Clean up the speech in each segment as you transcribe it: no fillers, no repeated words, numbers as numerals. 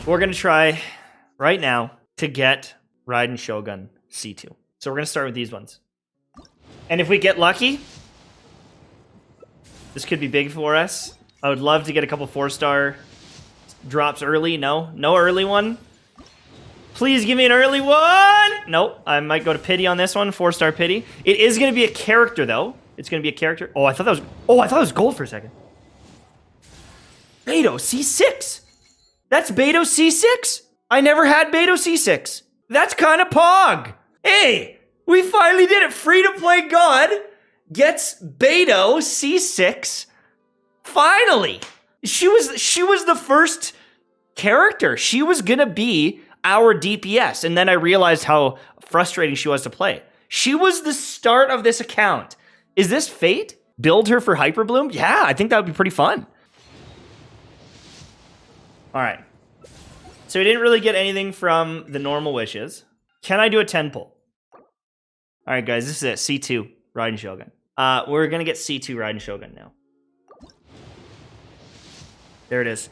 We're gonna try right now to get Raiden Shogun C2. So we're gonna start with these ones. And if we get lucky, this could be big for us. I would love to get a couple 4-star drops early. No early one. Please give me an early one. Nope, I might go to pity on this one. 4-star pity. It is gonna be a character though. It's gonna be a character. Oh, I thought that was gold for a second. Beto C6. That's Beto C6. I never had Beto C6. That's kind of pog. Hey, we finally did it. Free-to-play God gets Beto C6. Finally. She was the first character. She was gonna be our DPS, and then I realized how frustrating she was to play. She was the start of this account. Is this fate? Build her for Hyper Bloom? Yeah, I think that would be pretty fun. All right. So we didn't really get anything from the normal wishes. Can I do a 10 pull? All right, guys, this is it. C2, Raiden Shogun. We're going to get C2 Raiden Shogun now. There it is.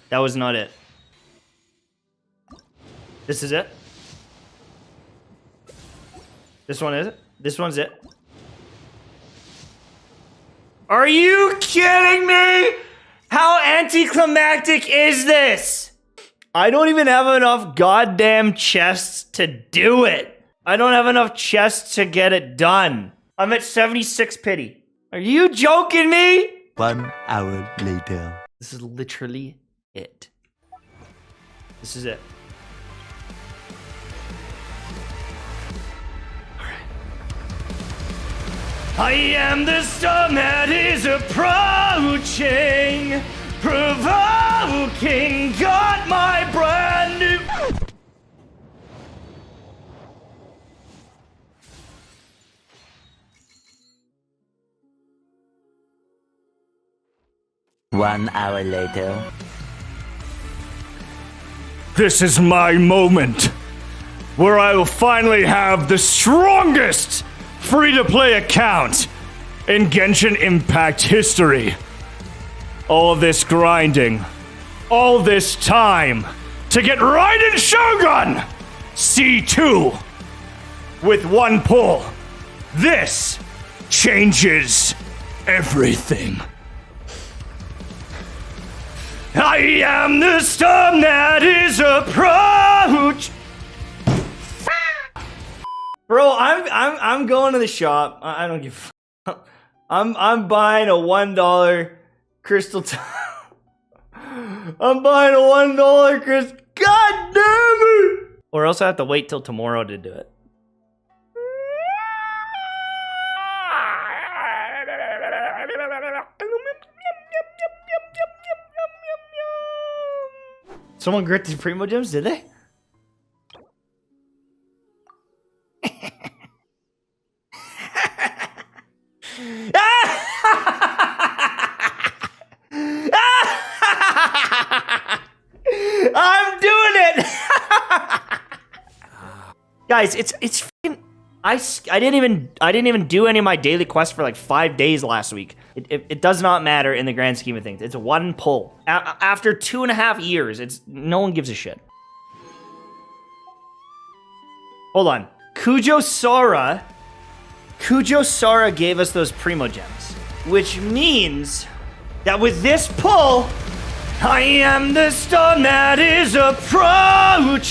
That was not it. This is it. This one is it? This one's it. Are you kidding me? How anticlimactic is this? I don't even have enough goddamn chests to do it. I don't have enough chests to get it done. I'm at 76 pity. Are you joking me? 1 hour later. This is literally it. This is it. I am the storm that is approaching, provoking, got my brand new... One hour later. This is my moment, where I will finally have the strongest free-to-play account in Genshin Impact history. All this grinding, all this time to get Raiden Shogun C2 with one pull. This changes everything. I am the storm that is approach. Bro, I'm going to the shop. I don't give a fuck. I'm buying a $1 crystal I'm buying a $1 crystal. God damn it! Or else I have to wait till tomorrow to do it. Someone gritted Primo Gems, did they? I'm doing it. Guys, it's fucking, I didn't even do any of my daily quests for like 5 days last week. It does not matter in the grand scheme of things. It's one pull. After 2.5 years, no one gives a shit. Hold on. Kujo Sora gave us those Primo Gems, which means that with this pull, I am the storm that is approaching,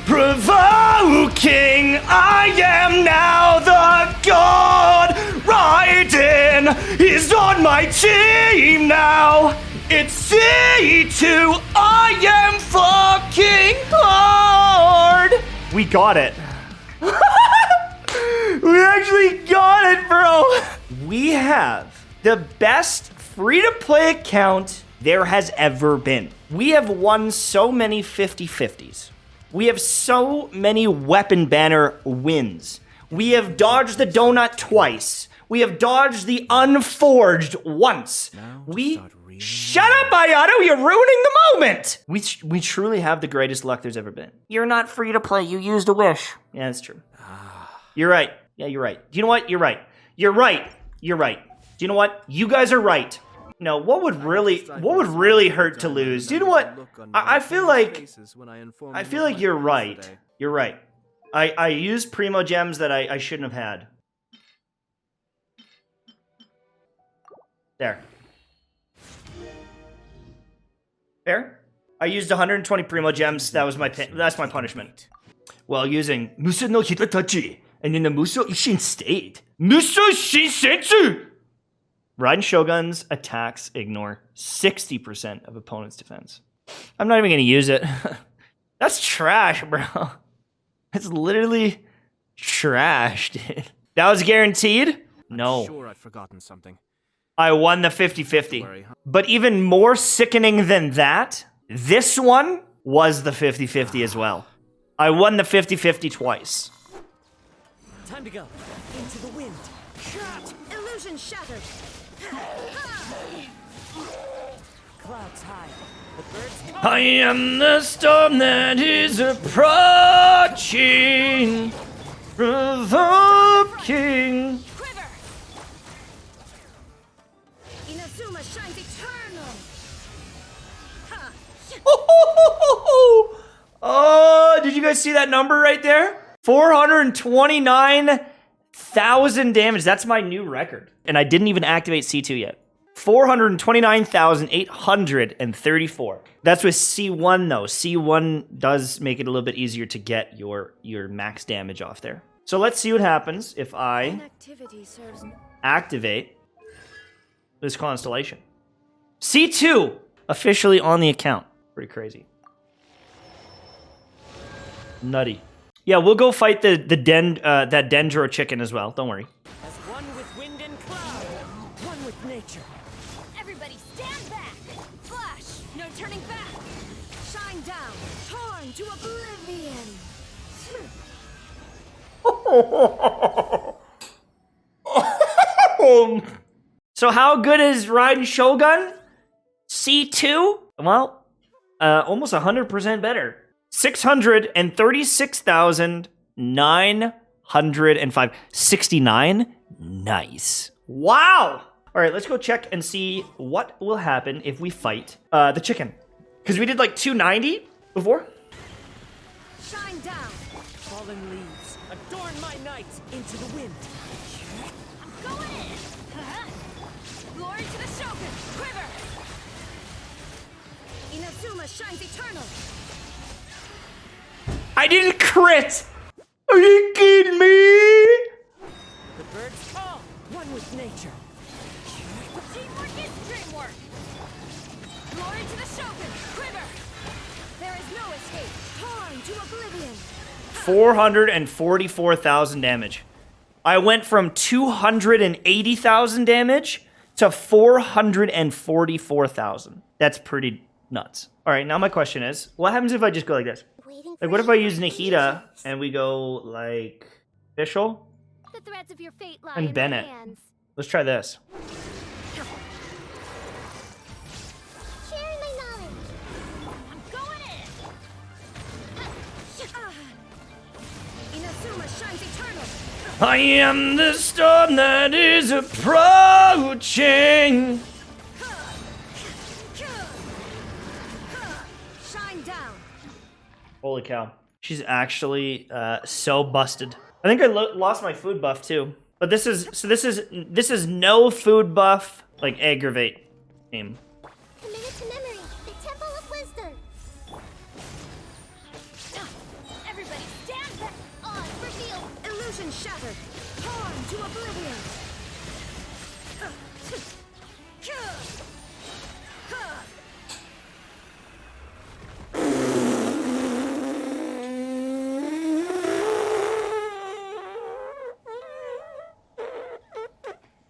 provoking. I am now the god. Raiden is on my team now. It's C2. I am fucking hard. We got it. We actually got it, bro. We have the best free-to-play account there has ever been. We have won so many 50-50s. We have so many weapon banner wins. We have dodged the donut twice. We have dodged the unforged once. Shut up, Ayato, you're ruining the moment. We truly have the greatest luck there's ever been. You're not free to play, you used a wish. Yeah, that's true. You're right. Yeah, you're right. Do you know what? You're right. You're right. You're right. Do you know what? You guys are right. No, what would really hurt to lose? You know what? I feel like you're right. You're right. I used primo gems that I shouldn't have had. There. Fair? I used 120 primo gems. That's my punishment. While using Muso no Hitatachi and in the Muso Ishin state. Muso Shinsetsu! Raiden Shogun's attacks ignore 60% of opponent's defense. I'm not even gonna use it. That's trash, bro. It's literally trash, dude. That was guaranteed? No. I'm sure I've forgotten something. I won the 50-50. But even more sickening than that, this one was the 50-50 as well. I won the 50-50 twice. Time to go. Into the wind. Shot. Illusion shattered. Clouds high. The birds come. I am the storm that is approaching, provoking. Quiver. Inazuma shines eternal. Oh, did you guys see that number right there? 429,000 damage. That's my new record. And I didn't even activate C2 yet. 429,834. That's with C1 though. C1 does make it a little bit easier to get your max damage off there. So let's see what happens if I activate this constellation. C2 officially on the account. Pretty crazy. Nutty. Yeah, we'll go fight that Dendro chicken as well. Don't worry. As one with wind and cloud, one with nature. Everybody stand back. Flash, no turning back. Shine down, torn to oblivion. So how good is Raiden Shogun? C2? Well, almost 100% better. 636,905. 69? Nice. Wow! All right, let's go check and see what will happen if we fight the chicken. Because we did like 290 before. Shine down. Fallen leaves, adorn my night into the wind. Go in. Glory to the Shogun. Quiver. Inazuma shines eternal. I didn't crit! Are you kidding me? The birds call, one with nature. Teamwork is dreamwork. Glory to the Shogun. Quiver. There is no escape. Torn to oblivion. 444,000 damage. I went from 280,000 damage to 444,000. That's pretty nuts. All right, now my question is, what happens if I just go like this? Like, what if I use Nahida and we go like Fischl The threads of your fate lie and in Bennett? my hands. Let's try this. Sharing my knowledge. I'm going in. Inazuma shines eternal. I am the storm that is approaching. Shine down. Holy cow. She's actually so busted. I think I lost my food buff too. But this is no food buff, like aggravate game. Committed to memory. The Temple of Wisdom. Everybody stand back. On for shield. Illusion shattered. Torn to oblivion.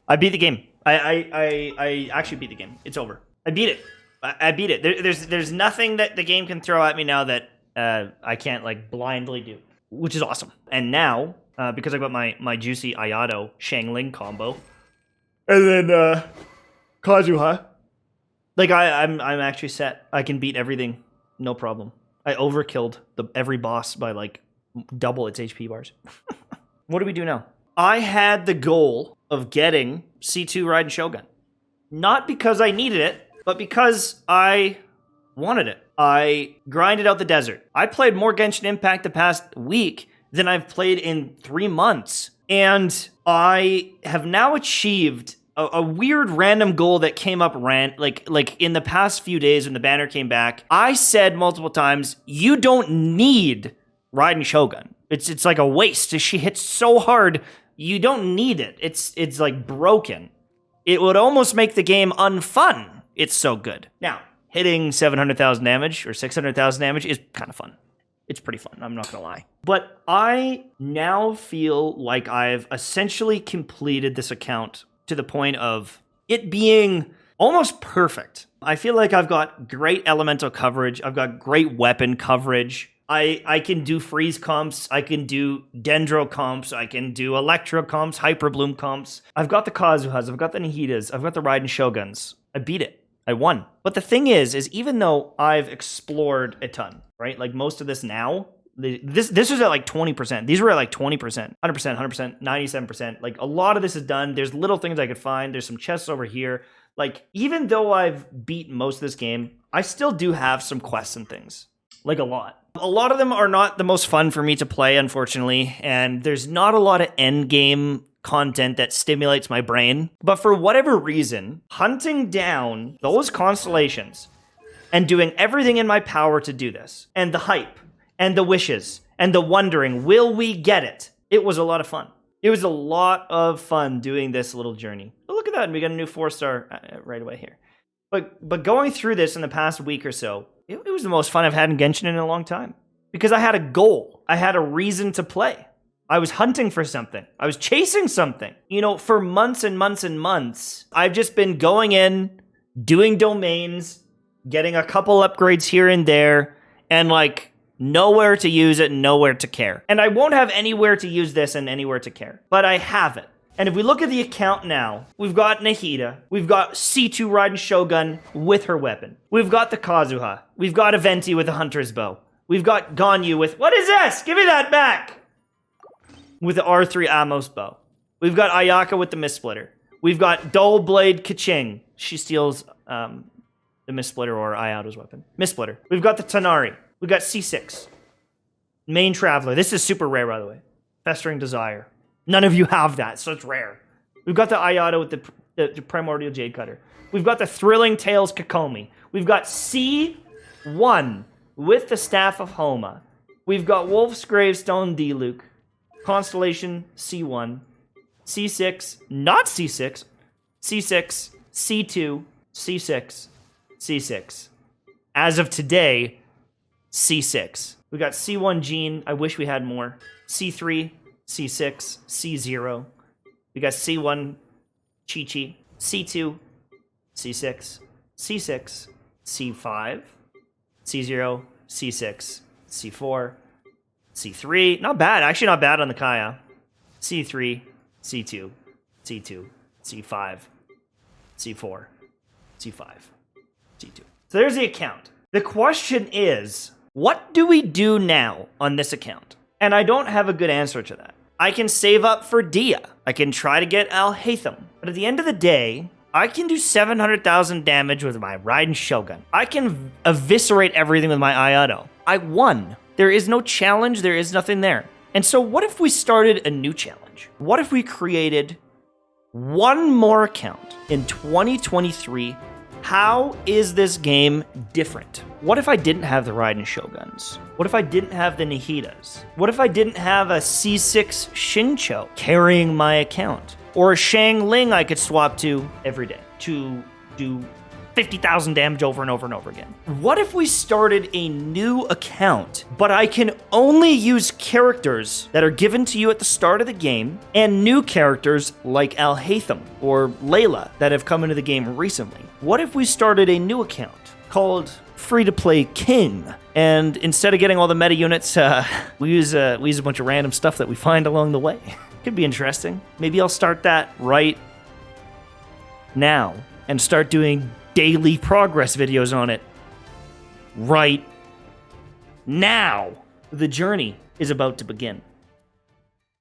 I beat the game. I actually beat the game. It's over. I beat it. I beat it. There's nothing that the game can throw at me now that I can't like blindly do, which is awesome. And now, because I got my juicy Ayato Shangling combo, and then Kazuha, like I'm actually set. I can beat everything, no problem. I overkilled every boss by like double its HP bars. What do we do now? I had the goal of getting C2 Raiden Shogun. Not because I needed it, but because I wanted it. I grinded out the desert. I played more Genshin Impact the past week than I've played in 3 months. And I have now achieved a weird random goal that came up like in the past few days when the banner came back. I said multiple times, you don't need Raiden Shogun. It's like a waste. She hits so hard, you don't need it. It's like broken. It would almost make the game unfun. It's so good. Now, hitting 700,000 damage or 600,000 damage is kind of fun. It's pretty fun, I'm not gonna lie. But I now feel like I've essentially completed this account to the point of it being almost perfect. I feel like I've got great elemental coverage. I've got great weapon coverage. I can do freeze comps. I can do dendro comps. I can do electro comps, hyper bloom comps. I've got the Kazuhas. I've got the Nahitas. I've got the Raiden Shoguns. I beat it. I won. But the thing is even though I've explored a ton, right? Like most of this now, this was at like 20%. These were at like 20%, 100%, 100%, 97%. Like a lot of this is done. There's little things I could find. There's some chests over here. Like even though I've beat most of this game, I still do have some quests and things. Like a lot. A lot of them are not the most fun for me to play, unfortunately. And there's not a lot of end game content that stimulates my brain. But for whatever reason, hunting down those constellations and doing everything in my power to do this, and the hype, and the wishes, and the wondering, will we get it? It was a lot of fun. It was a lot of fun doing this little journey. But look at that, we got a new 4-star right away here. But going through this in the past week or so, it was the most fun I've had in Genshin in a long time. Because I had a goal. I had a reason to play. I was hunting for something. I was chasing something. You know, for months and months and months, I've just been going in, doing domains, getting a couple upgrades here and there, and like nowhere to use it, nowhere to care. And I won't have anywhere to use this and anywhere to care. But I have it. And if we look at the account now, we've got Nahida, we've got C2 Raiden Shogun with her weapon. We've got the Kazuha. We've got Aventi with a hunter's bow. We've got Ganyu with, what is this? Give me that back! With the R3 Amos bow. We've got Ayaka with the Mist Splitter. We've got Dull Blade Kaching. She steals the Mist Splitter or Ayato's weapon. Mist Splitter. We've got the Tanari. We've got C6. Main Traveler. This is super rare, by the way. Festering Desire. None of you have that, so it's rare. We've got the Ayato with the Primordial Jade Cutter. We've got the Thrilling Tales Kokomi. We've got C1 with the Staff of Homa. We've got Wolf's Gravestone Diluc. Constellation C1. C6, not C6. C6, C2, C6, C6. As of today, C6. We got C1 Gene. I wish we had more. C3, C6, C0. We got C1 Chi-Chi. C2, C6, C6, C5, C0, C6, C4, C3. Not bad. Actually not bad on the Kaya. C3, C2, C2, C5, C4, C5, C2. So there's the account. The question is, what do we do now on this account? And I don't have a good answer to that. I can save up for Dia. I can try to get Al-Haytham. But at the end of the day, I can do 700,000 damage with my Raiden Shogun. I can eviscerate everything with my Ayato. I won. There is no challenge. There is nothing there. And so what if we started a new challenge? What if we created one more account in 2023? How is this game different? What if I didn't have the Raiden Shoguns? What if I didn't have the Nahitas? What if I didn't have a C6 Shincho carrying my account? Or a Shang Ling I could swap to every day to do 50,000 damage over and over and over again. What if we started a new account, but I can only use characters that are given to you at the start of the game and new characters like Al-Haytham or Layla that have come into the game recently? What if we started a new account called Free-to-Play King, and instead of getting all the meta units, we use a bunch of random stuff that we find along the way? Could be interesting. Maybe I'll start that right now and start doing daily progress videos on it right now. The journey is about to begin.